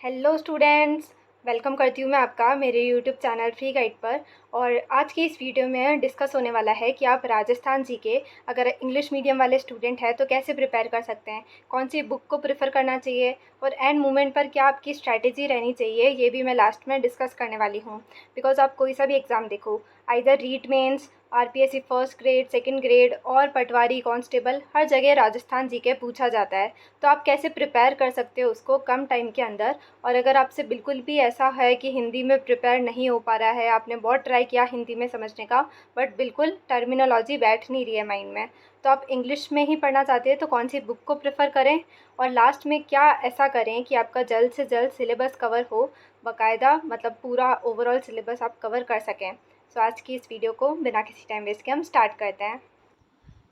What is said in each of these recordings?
Hello students, welcome करती हूँ मैं आपका मेरे यूट्यूब चैनल फ्री गाइड पर। और आज की इस वीडियो में डिस्कस होने वाला है कि आप राजस्थान जी के अगर इंग्लिश मीडियम वाले स्टूडेंट हैं तो कैसे प्रिपेयर कर सकते हैं, कौन सी बुक को प्रेफर करना चाहिए और एंड मोमेंट पर क्या आपकी स्ट्रैटेजी रहनी चाहिए, ये भी मैं लास्ट में डिस्कस करने वाली हूँ। बिकॉज आप कोई सा भी एग्ज़ाम देखो, either REET mains, RPSC first grade, second grade और पटवारी कांस्टेबल, हर जगह राजस्थान जी के पूछा जाता है। तो आप कैसे प्रिपेयर कर सकते हो उसको कम टाइम के अंदर। और अगर आपसे बिल्कुल भी ऐसा है कि हिंदी में प्रिपेयर नहीं हो पा रहा है, आपने बहुत ट्राई किया हिंदी में समझने का बट बिल्कुल टर्मिनोलॉजी बैठ नहीं रही है माइंड में, तो आप इंग्लिश में ही पढ़ना चाहते हैं, तो कौन सी बुक को प्रेफर करें और लास्ट में क्या ऐसा करें कि आपका जल्द से जल्द सिलेबस कवर हो, बाकायदा मतलब पूरा ओवरऑल सिलेबस आप कवर कर सकें। सो आज की इस वीडियो को बिना किसी टाइम वेस्ट के हम स्टार्ट करते हैं।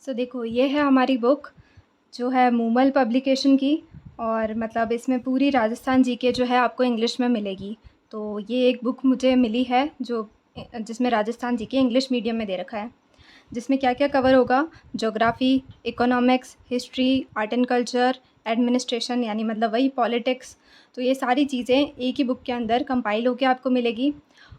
सो देखो, ये है हमारी बुक जो है मूमल पब्लिकेशन की, और मतलब इसमें पूरी राजस्थान जीके जो है आपको इंग्लिश में मिलेगी। तो ये एक बुक मुझे मिली है जो जिसमें राजस्थान जीके इंग्लिश मीडियम में दे रखा है, जिसमें क्या क्या कवर होगा: geography, economics, history, art and culture, administration यानी मतलब वही पॉलिटिक्स। तो ये सारी चीज़ें एक ही बुक के अंदर कंपाइल होकर आपको मिलेगी।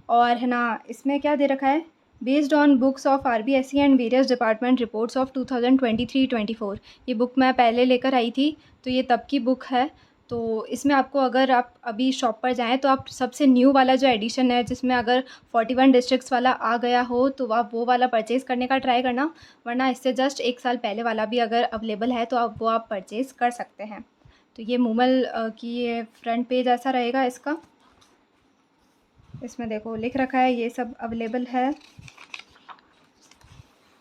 और है ना, इसमें क्या दे रखा है: based on books of RBSC and various department reports of 2023-24। ये बुक मैं पहले लेकर आई थी, तो ये तब की बुक है। तो इसमें आपको, अगर आप अभी शॉप पर जाएँ तो आप सबसे न्यू वाला जो एडिशन है, जिसमें अगर 41 डिस्ट्रिक्ट्स वाला आ गया हो तो आप वो वाला परचेज़ करने का ट्राई करना, वरना इससे जस्ट 1 साल पहले वाला भी अगर अवेलेबल है तो आप परचेज़ कर सकते हैं। तो ये मूमल की ये फ्रंट पेज ऐसा रहेगा इसका। इसमें देखो लिख रखा है ये सब अवेलेबल है।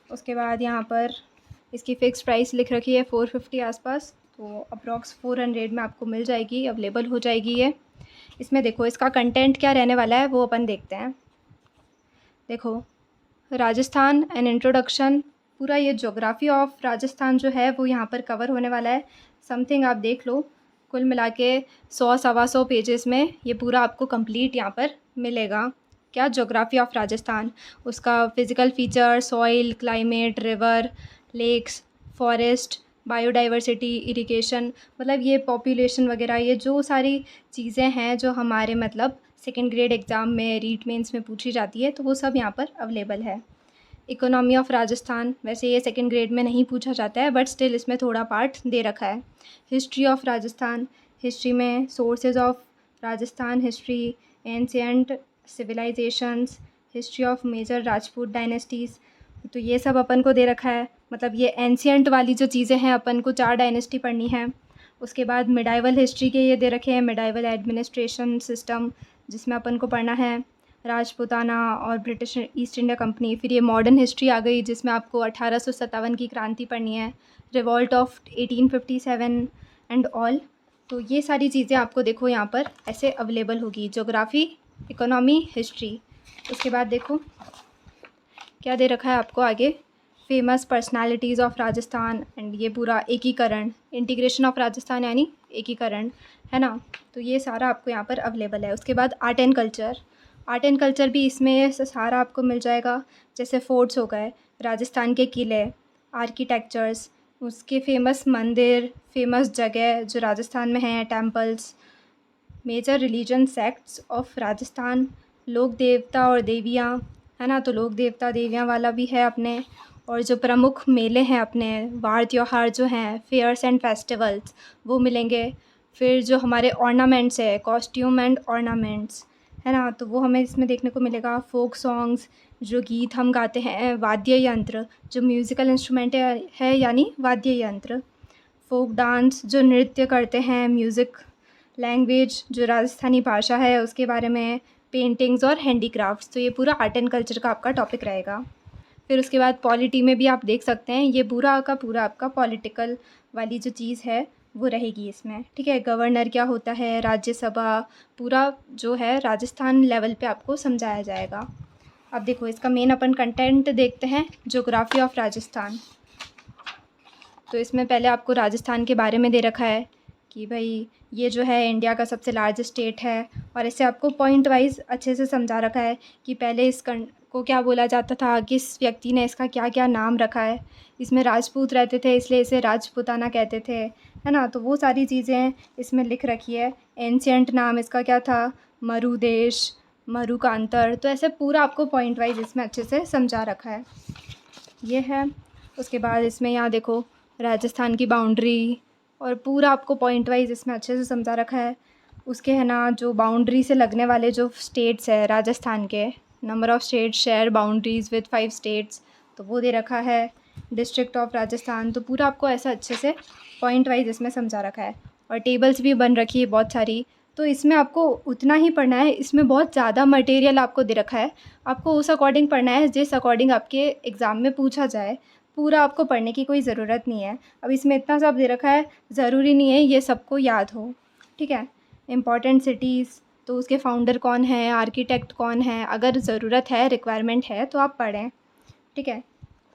उसके बाद यहाँ पर इसकी फ़िक्स प्राइस लिख रखी है 450 आसपास, तो अप्रॉक्स 400 में आपको मिल जाएगी, अवेलेबल हो जाएगी ये। इसमें देखो इसका कंटेंट क्या रहने वाला है वो अपन देखते हैं। देखो, राजस्थान एन इंट्रोडक्शन, पूरा ये ज्योग्राफी ऑफ राजस्थान जो है वो यहाँ पर कवर होने वाला है। समथिंग आप देख लो, कुल मिला के 100-125 पेजेस में ये पूरा आपको कंप्लीट यहाँ पर मिलेगा। क्या? ज्योग्राफी ऑफ राजस्थान, उसका physical feature, soil, climate, river, lakes, forest, biodiversity, irrigation, मतलब ये पॉपुलेशन वगैरह, ये जो सारी चीज़ें हैं जो हमारे मतलब सेकेंड ग्रेड एग्ज़ाम में, रीट मेंस में पूछी जाती है, तो वो सब यहाँ पर अवेलेबल है। इकोनॉमी ऑफ राजस्थान, वैसे ये सेकेंड ग्रेड में नहीं पूछा जाता है बट स्टिल इसमें थोड़ा पार्ट दे रखा है। हिस्ट्री ऑफ राजस्थान, हिस्ट्री में sources of Rajasthan history, ancient civilisations, history of major Rajput dynasties, तो ये सब अपन को दे रखा है। मतलब ये एंशियंट वाली जो चीज़ें हैं, अपन को 4 डायनेस्टी पढ़नी है। उसके बाद मिडाइवल हिस्ट्री के ये दे रखे हैं, मिडाइवल एडमिनिस्ट्रेशन सिस्टम, जिसमें अपन को पढ़ना है राजपूताना और ब्रिटिश ईस्ट इंडिया कंपनी। फिर ये मॉडर्न हिस्ट्री आ गई, जिसमें आपको 1857 की क्रांति पढ़नी है, रिवॉल्ट ऑफ 1857 एंड ऑल। तो ये सारी चीज़ें आपको देखो यहाँ पर ऐसे अवेलेबल होगी, ज्योग्राफी, इकोनॉमी, हिस्ट्री। उसके बाद देखो क्या दे रखा है आपको आगे: famous personalities of Rajasthan, and ये पूरा एकीकरण, इंटीग्रेशन ऑफ राजस्थान यानी एकीकरण, है ना। तो ये सारा आपको यहाँ पर अवेलेबल है। उसके बाद art and culture, art and culture भी इसमें से सारा आपको मिल जाएगा। जैसे फोर्ट्स हो गए, राजस्थान के किले, आर्किटेक्चर्स, उसके फेमस मंदिर, फेमस जगह जो राजस्थान में हैं, temples, major religion sects of Rajasthan, लोक देवता और देवियाँ, है ना। तो लोक देवता देवियाँ वाला भी है अपने, और जो प्रमुख मेले हैं अपने, वार त्योहार जो हैं, फेयर्स एंड फेस्टिवल्स, वो मिलेंगे। फिर जो हमारे ऑर्नामेंट्स है, कॉस्ट्यूम एंड ऑर्नामेंट्स, है ना, तो वो हमें इसमें देखने को मिलेगा। फोक सॉन्ग्स, जो गीत हम गाते हैं, वाद्य यंत्र, जो म्यूज़िकल इंस्ट्रूमेंट है यानी वाद्य यंत्र, फोक डांस, जो नृत्य करते हैं, म्यूज़िक, लैंग्वेज, जो राजस्थानी भाषा है उसके बारे में, पेंटिंग्स और हैंडीक्राफ्ट्स। तो ये पूरा आर्ट एंड कल्चर का आपका टॉपिक रहेगा। फिर उसके बाद पॉलिटी में भी आप देख सकते हैं, ये पूरा का पूरा आपका पॉलिटिकल वाली जो चीज़ है वो रहेगी इसमें, ठीक है। गवर्नर क्या होता है, राज्यसभा, पूरा जो है राजस्थान लेवल पे आपको समझाया जाएगा। अब देखो इसका मेन अपन कंटेंट देखते हैं, ज्योग्राफी ऑफ राजस्थान। तो इसमें पहले आपको राजस्थान के बारे में दे रखा है कि भाई ये जो है इंडिया का सबसे लार्ज स्टेट है, और इसे आपको पॉइंट वाइज अच्छे से समझा रखा है कि पहले इस को क्या बोला जाता था, किस व्यक्ति ने इसका क्या क्या नाम रखा है। इसमें राजपूत रहते थे इसलिए इसे राजपूताना कहते थे, है ना। तो वो सारी चीज़ें इसमें लिख रखी है। एंशिएंट नाम इसका क्या था, मरुदेश, मरुकांतर। तो ऐसे पूरा आपको पॉइंट वाइज इसमें अच्छे से समझा रखा है, ये है। उसके बाद इसमें यहाँ देखो राजस्थान की बाउंड्री, और पूरा आपको पॉइंट वाइज इसमें अच्छे से समझा रखा है। उसके है ना जो बाउंड्री से लगने वाले जो स्टेट्स है राजस्थान के, number of states share boundaries with 5 states, तो वो दे रखा है। डिस्ट्रिक्ट ऑफ राजस्थान, तो पूरा आपको ऐसा अच्छे से पॉइंट वाइज इसमें समझा रखा है। और टेबल्स भी बन रखी है बहुत सारी। तो इसमें आपको उतना ही पढ़ना है, इसमें बहुत ज़्यादा मटेरियल आपको दे रखा है। आपको उस अकॉर्डिंग पढ़ना है जिस अकॉर्डिंग आपके एग्ज़ाम में पूछा जाए। पूरा आपको पढ़ने की कोई ज़रूरत नहीं है। अब इसमें इतना सब दे रखा है, ज़रूरी नहीं है ये सबको याद हो, ठीक है। इम्पॉर्टेंट सिटीज़, तो उसके फाउंडर कौन है, आर्किटेक्ट कौन है, अगर ज़रूरत है, रिक्वायरमेंट है तो आप पढ़ें, ठीक है।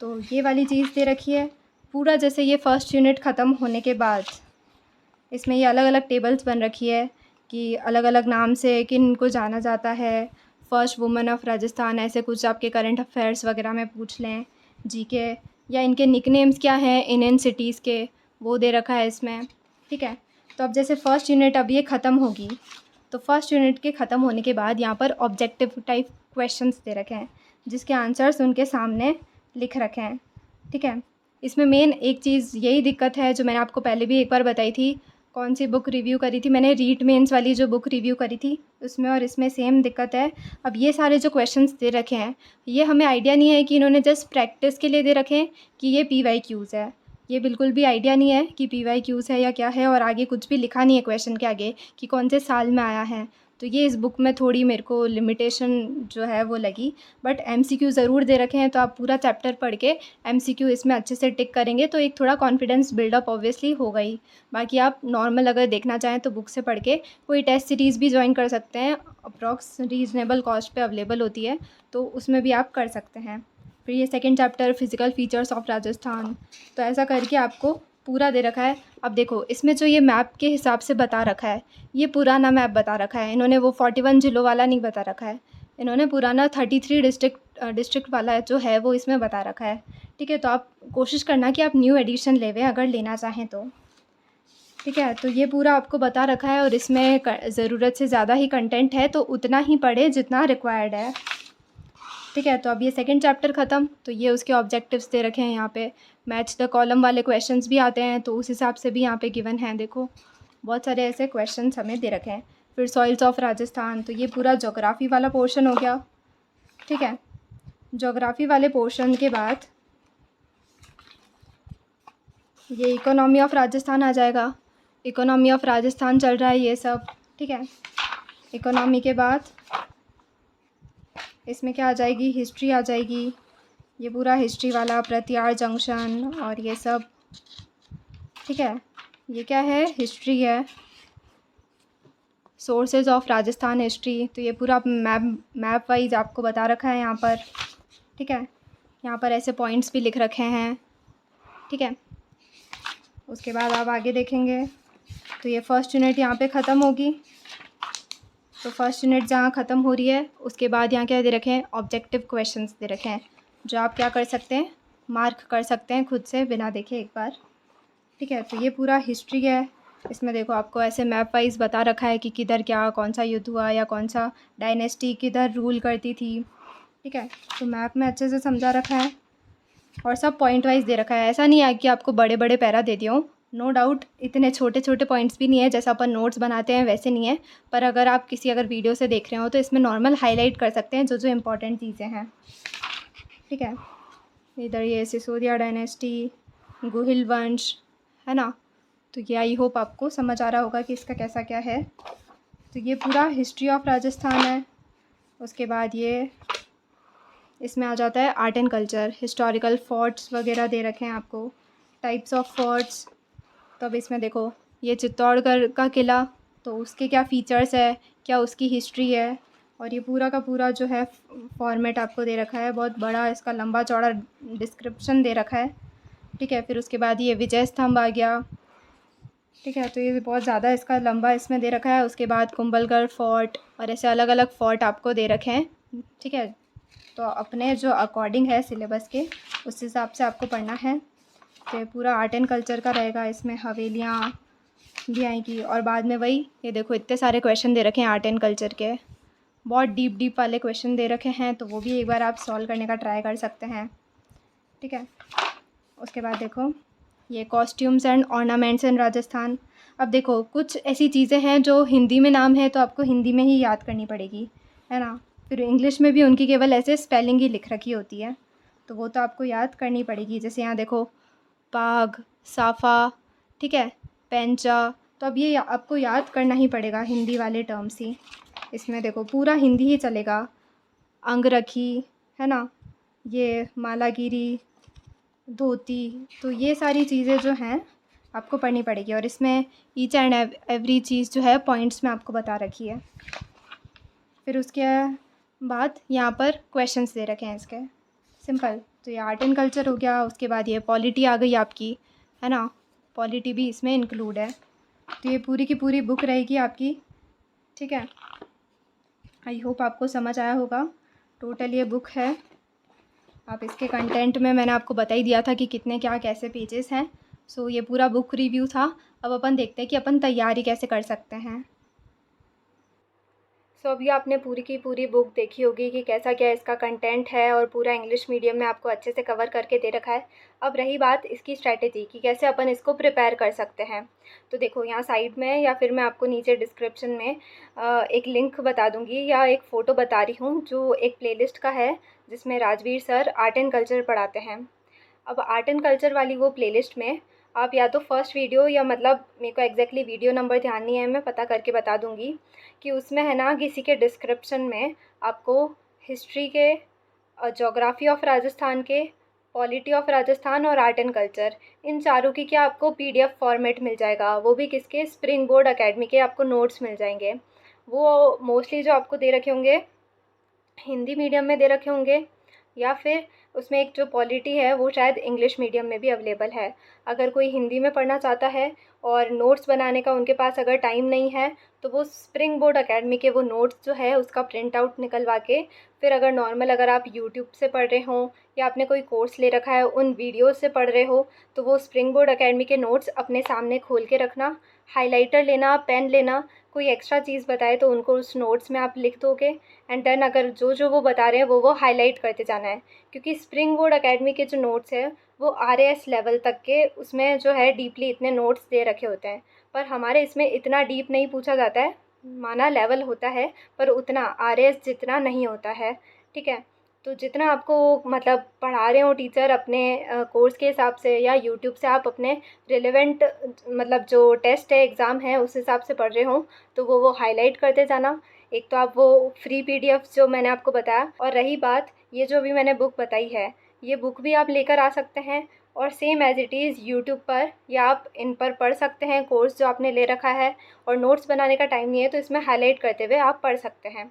तो ये वाली चीज़ दे रखी है पूरा। जैसे ये फर्स्ट यूनिट ख़त्म होने के बाद इसमें ये अलग अलग टेबल्स बन रखी है कि अलग अलग नाम से किन को जाना जाता है। फर्स्ट वुमन ऑफ राजस्थान, ऐसे कुछ आपके करंट अफेयर्स वगैरह में पूछ लें, जीके, या इनके निकनेम्स क्या हैं इन सिटीज़ के, वो दे रखा है इसमें, ठीक है। तो अब जैसे फ़र्स्ट यूनिट अब ये ख़त्म होगी, तो फर्स्ट यूनिट के ख़त्म होने के बाद यहाँ पर ऑब्जेक्टिव टाइप क्वेश्चंस दे रखे हैं जिसके आंसर्स उनके सामने लिख रखे हैं, ठीक है। इसमें मेन एक चीज़ यही दिक्कत है जो मैंने आपको पहले भी एक बार बताई थी। कौन सी बुक रिव्यू करी थी मैंने, रीट मेंस वाली जो बुक रिव्यू करी थी उसमें, और इसमें सेम दिक्कत है। अब ये सारे जो क्वेश्चंस दे रखे हैं ये हमें आइडिया नहीं है कि इन्होंने जस्ट प्रैक्टिस के लिए दे रखे हैं कि ये PYQs है। ये बिल्कुल भी आइडिया नहीं है कि PYQs है या क्या है, और आगे कुछ भी लिखा नहीं है क्वेश्चन के आगे कि कौन से साल में आया है। तो ये इस बुक में थोड़ी मेरे को लिमिटेशन जो है वो लगी। बट MCQ ज़रूर दे रखे हैं, तो आप पूरा चैप्टर पढ़ के MCQ इसमें अच्छे से टिक करेंगे तो एक थोड़ा कॉन्फिडेंस बिल्डअप ऑब्वियसली होगा ही। बाकी आप नॉर्मल अगर देखना चाहें तो बुक से पढ़ के कोई टेस्ट सीरीज़ भी ज्वाइन कर सकते हैं, अप्रॉक्स रीज़नेबल कॉस्ट पे अवेलेबल होती है, तो उसमें भी आप कर सकते हैं। फिर ये second chapter physical features of Rajasthan, तो ऐसा करके आपको पूरा दे रखा है। अब देखो इसमें जो ये मैप के हिसाब से बता रखा है, ये पुराना मैप बता रखा है इन्होंने, वो 41 ज़िलों वाला नहीं बता रखा है इन्होंने, पुराना 33 डिस्ट्रिक्ट वाला जो है वो इसमें बता रखा है, ठीक है। तो आप कोशिश करना कि आप न्यू एडिशन लेवें अगर लेना चाहें तो, ठीक है। तो ये पूरा आपको बता रखा है और इसमें ज़रूरत से ज़्यादा ही कंटेंट है, तो उतना ही पढ़े जितना रिक्वायर्ड है, ठीक है। तो अब ये सेकंड चैप्टर ख़त्म, तो ये उसके ऑब्जेक्टिव्स दे रखे हैं यहाँ पे। मैच द कॉलम वाले क्वेश्चंस भी आते हैं, तो उस हिसाब से भी यहाँ पे गिवन हैं। देखो बहुत सारे ऐसे क्वेश्चंस हमें दे रखे हैं। फिर सॉइल्स ऑफ राजस्थान, तो ये पूरा जोग्राफ़ी वाला पोर्शन हो गया, ठीक है। जोग्राफ़ी वाले पोर्शन के बाद ये इकोनॉमी ऑफ राजस्थान आ जाएगा। इकोनॉमी ऑफ राजस्थान चल रहा है ये सब, ठीक है। इकोनॉमी के बाद इसमें क्या आ जाएगी, हिस्ट्री आ जाएगी। ये पूरा हिस्ट्री वाला प्रतियार जंक्शन और ये सब, ठीक है। ये क्या है, हिस्ट्री है, सोर्सेज ऑफ राजस्थान हिस्ट्री। तो ये पूरा मैप वाइज आपको बता रखा है यहाँ पर, ठीक है। यहाँ पर ऐसे पॉइंट्स भी लिख रखे हैं, ठीक है। उसके बाद आप आगे देखेंगे तो ये फर्स्ट यूनिट यहाँ पे ख़त्म होगी। तो फर्स्ट यूनिट जहाँ ख़त्म हो रही है उसके बाद यहाँ क्या दे रखे हैं, ऑब्जेक्टिव क्वेश्चंस दे रखे हैं जो आप क्या कर सकते हैं, मार्क कर सकते हैं खुद से बिना देखे एक बार, ठीक है। तो ये पूरा हिस्ट्री है। इसमें देखो आपको ऐसे मैप वाइज बता रखा है कि किधर क्या कौन सा युद्ध हुआ या कौन सा डायनेस्टी किधर रूल करती थी, ठीक है। तो मैप में अच्छे से समझा रखा है और सब पॉइंट वाइज दे रखा है। ऐसा नहीं है कि आपको बड़े बड़े पैरा दे दिया हूँ, नो डाउट इतने छोटे छोटे पॉइंट्स भी नहीं है, जैसा अपन नोट्स बनाते हैं वैसे नहीं है। पर अगर आप किसी अगर वीडियो से देख रहे हो तो इसमें नॉर्मल हाईलाइट कर सकते हैं जो जो इम्पोर्टेंट चीज़ें हैं, ठीक है। इधर ये सिसोदिया डायनेस्टी, गुहिल वंश, है ना। तो ये आई होप आपको समझ आ रहा होगा कि इसका कैसा क्या है। तो ये पूरा हिस्ट्री ऑफ राजस्थान है। उसके बाद ये इसमें आ जाता है art and culture, historical forts वगैरह दे रखे हैं आपको, टाइप्स ऑफ फोर्ट्स। तो अब इसमें देखो ये चित्तौड़गढ़ का किला, तो उसके क्या फ़ीचर्स है, क्या उसकी हिस्ट्री है, और ये पूरा का पूरा जो है फॉर्मेट आपको दे रखा है, बहुत बड़ा इसका लंबा चौड़ा डिस्क्रिप्शन दे रखा है, ठीक है। फिर उसके बाद ये विजय स्तंभ आ गया, ठीक है। तो ये बहुत ज़्यादा इसका लंबा इसमें दे रखा है। उसके बाद कुंभलगढ़ फोर्ट और ऐसे अलग अलग फ़ोर्ट आपको दे रखे हैं, ठीक है। तो अपने जो अकॉर्डिंग है सिलेबस के उस हिसाब से आपको पढ़ना है। तो पूरा आर्ट एंड कल्चर का रहेगा, इसमें हवेलियाँ भी आएंगी और बाद में वही ये देखो इतने सारे क्वेश्चन दे रखे हैं आर्ट एंड कल्चर के, बहुत डीप वाले क्वेश्चन दे रखे हैं, तो वो भी एक बार आप सॉल्व करने का ट्राई कर सकते हैं। ठीक है, उसके बाद देखो ये कॉस्ट्यूम्स एंड ऑर्नामेंट्स इन राजस्थान। अब देखो कुछ ऐसी चीज़ें हैं जो हिंदी में नाम है तो आपको हिंदी में ही याद करनी पड़ेगी, है ना। फिर इंग्लिश में भी उनकी केवल ऐसे स्पेलिंग ही लिख रखी होती है, तो वो तो आपको याद करनी पड़ेगी। जैसे यहाँ देखो पाग, साफ़ा, ठीक है, पेंचा, तो अब ये आपको याद करना ही पड़ेगा हिंदी वाले टर्म्स ही। इसमें देखो पूरा हिंदी ही चलेगा। अंगरखी, है ना, ये मालागिरी, धोती, तो ये सारी चीज़ें जो हैं आपको पढ़नी पड़ेगी और इसमें ईच एंड एवरी चीज़ जो है पॉइंट्स में आपको बता रखी है। फिर उसके बाद यहाँ पर क्वेश्चंस दे रखे हैं इसके, सिंपल। तो ये आर्ट एंड कल्चर हो गया, उसके बाद ये पॉलिटी आ गई आपकी, है ना, पॉलिटी भी इसमें इंक्लूड है। तो ये पूरी की पूरी बुक रहेगी आपकी। ठीक है, आई होप आपको समझ आया होगा। टोटल ये बुक है, आप इसके कंटेंट में मैंने आपको बता ही दिया था कि कितने क्या कैसे पेजेस हैं। सो ये पूरा बुक रिव्यू था। अब अपन देखते हैं कि अपन तैयारी कैसे कर सकते हैं। सो अभी आपने पूरी की पूरी बुक देखी होगी कि कैसा क्या इसका कंटेंट है और पूरा इंग्लिश मीडियम में आपको अच्छे से कवर करके दे रखा है। अब रही बात इसकी स्ट्रैटेजी की, कैसे अपन इसको प्रिपेयर कर सकते हैं। तो देखो यहाँ साइड में या फिर मैं आपको नीचे डिस्क्रिप्शन में एक लिंक बता दूँगी या एक फ़ोटो बता रही हूँ जो एक प्लेलिस्ट का है जिसमें Rajveer sir art and culture पढ़ाते हैं। अब आर्ट एंड कल्चर वाली वो प्लेलिस्ट में आप या तो फर्स्ट वीडियो या मतलब मेरे को एग्जैक्टली वीडियो नंबर ध्यान नहीं है, मैं पता करके बता दूंगी कि उसमें है ना किसी के डिस्क्रिप्शन में आपको हिस्ट्री के, ज्योग्राफी ऑफ राजस्थान के, पॉलिटी ऑफ राजस्थान और आर्ट एंड कल्चर, इन चारों की क्या आपको पीडीएफ फॉर्मेट मिल जाएगा। वो भी किसके, स्प्रिंग बोर्ड एकेडमी के आपको नोट्स मिल जाएंगे। वो मोस्टली जो आपको दे रखे होंगे हिंदी मीडियम में दे रखे होंगे या फिर उसमें एक जो पॉलिटी है वो शायद इंग्लिश मीडियम में भी अवेलेबल है। अगर कोई हिंदी में पढ़ना चाहता है और नोट्स बनाने का उनके पास अगर टाइम नहीं है तो वो स्प्रिंग बोर्ड एकेडमी के वो नोट्स जो है उसका प्रिंट आउट निकलवा के, फिर अगर नॉर्मल अगर आप यूट्यूब से पढ़ रहे हो या आपने कोई कोर्स ले रखा है उन वीडियोज़ से पढ़ रहे हो तो वो स्प्रिंग बोर्ड एकेडमी के नोट्स अपने सामने खोल के रखना, हाइलाइटर लेना, पेन लेना, कोई एक्स्ट्रा चीज़ बताए तो उनको उस नोट्स में आप लिख दोगे एंड देन अगर जो जो वो बता रहे हैं वो हाईलाइट करते जाना है। क्योंकि स्प्रिंग बोर्ड एकेडमी के जो नोट्स है वो आरएएस लेवल तक के उसमें जो है डीपली इतने नोट्स दे रखे होते हैं, पर हमारे इसमें इतना डीप नहीं पूछा जाता है। माना लेवल होता है पर उतना आरएएस जितना नहीं होता है। ठीक है, तो जितना आपको मतलब पढ़ा रहे हो टीचर अपने कोर्स के हिसाब से या यूट्यूब से आप अपने रिलेवेंट मतलब जो टेस्ट है एग्ज़ाम है उस हिसाब से पढ़ रहे हो तो वो हाईलाइट करते जाना। एक तो आप वो फ्री पीडीएफ जो मैंने आपको बताया, और रही बात ये जो भी मैंने बुक बताई है ये बुक भी आप लेकर आ सकते हैं और same as it is YouTube पर या आप इन पर पढ़ सकते हैं कोर्स जो आपने ले रखा है, और नोट्स बनाने का टाइम नहीं है तो इसमें हाईलाइट करते हुए आप पढ़ सकते हैं।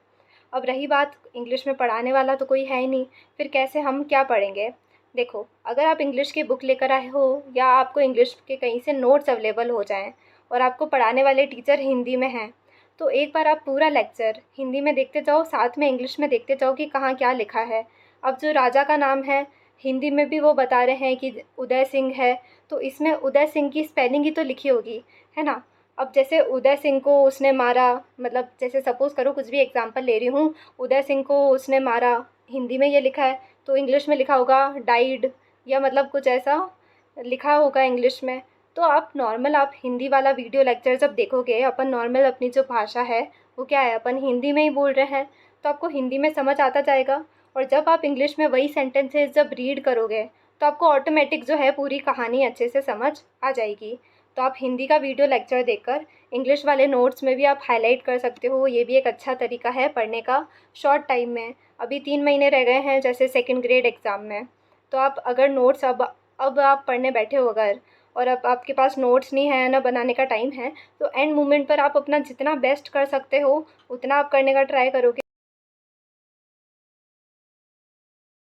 अब रही बात इंग्लिश में पढ़ाने वाला तो कोई है ही नहीं, फिर कैसे हम क्या पढ़ेंगे। देखो अगर आप इंग्लिश की बुक लेकर आए हो या आपको इंग्लिश के कहीं से नोट्स अवेलेबल हो जाएं और आपको पढ़ाने वाले टीचर हिंदी में हैं तो एक बार आप पूरा लेक्चर हिंदी में देखते जाओ, साथ में इंग्लिश में देखते जाओ कि कहाँ क्या लिखा है। अब जो राजा का नाम है हिंदी में भी वो बता रहे हैं कि उदय सिंह है, तो इसमें उदय सिंह की स्पेलिंग ही तो लिखी होगी, है ना। अब जैसे उदय सिंह को उसने मारा, मतलब जैसे सपोज़ करो कुछ भी एग्जांपल ले रही हूँ, उदय सिंह को उसने मारा हिंदी में ये लिखा है तो इंग्लिश में लिखा होगा डाइड, या मतलब कुछ ऐसा लिखा होगा इंग्लिश में। तो आप नॉर्मल आप हिंदी वाला वीडियो लेक्चर जब देखोगे, अपन नॉर्मल अपनी जो भाषा है वो क्या है, अपन हिंदी में ही बोल रहे हैं तो आपको हिंदी में समझ आता जाएगा। और जब आप इंग्लिश में वही सेंटेंसेस जब रीड करोगे तो आपको ऑटोमेटिक जो है पूरी कहानी अच्छे से समझ आ जाएगी। तो आप हिंदी का वीडियो लेक्चर देखकर इंग्लिश वाले नोट्स में भी आप हाईलाइट कर सकते हो, ये भी एक अच्छा तरीका है पढ़ने का शॉर्ट टाइम में। अभी 3 महीने रह गए हैं जैसे सेकंड ग्रेड एग्ज़ाम में, तो आप अगर नोट्स अब आप पढ़ने बैठे हो अगर, और अब आपके पास नोट्स नहीं है ना बनाने का टाइम है, तो एंड मोमेंट पर आप अपना जितना बेस्ट कर सकते हो उतना आप करने का ट्राई करोगे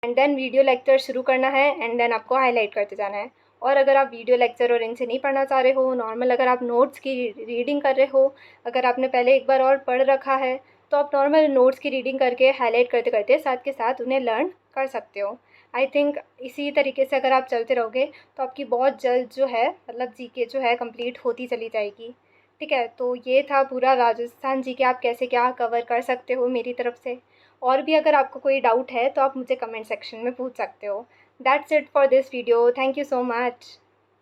एंड देन वीडियो लेक्चर शुरू करना है एंड देन आपको हाईलाइट करते जाना है। और अगर आप वीडियो लेक्चर और इनसे नहीं पढ़ना चाह रहे हो, नॉर्मल अगर आप नोट्स की रीडिंग कर रहे हो, अगर आपने पहले एक बार और पढ़ रखा है, तो तो आप नॉर्मल नोट्स की रीडिंग करके हाईलाइट करते करते साथ के साथ उन्हें लर्न कर सकते हो। आई थिंक इसी तरीके से अगर आप चलते रहोगे तो आपकी बहुत जल्द जो है मतलब जीके जो है कंप्लीट होती चली जाएगी। ठीक है, तो ये था पूरा राजस्थान जीके आप कैसे क्या कवर कर सकते हो मेरी तरफ से। और भी अगर आपको कोई डाउट है तो आप मुझे कमेंट सेक्शन में पूछ सकते हो। That's it for this video. Thank you so much.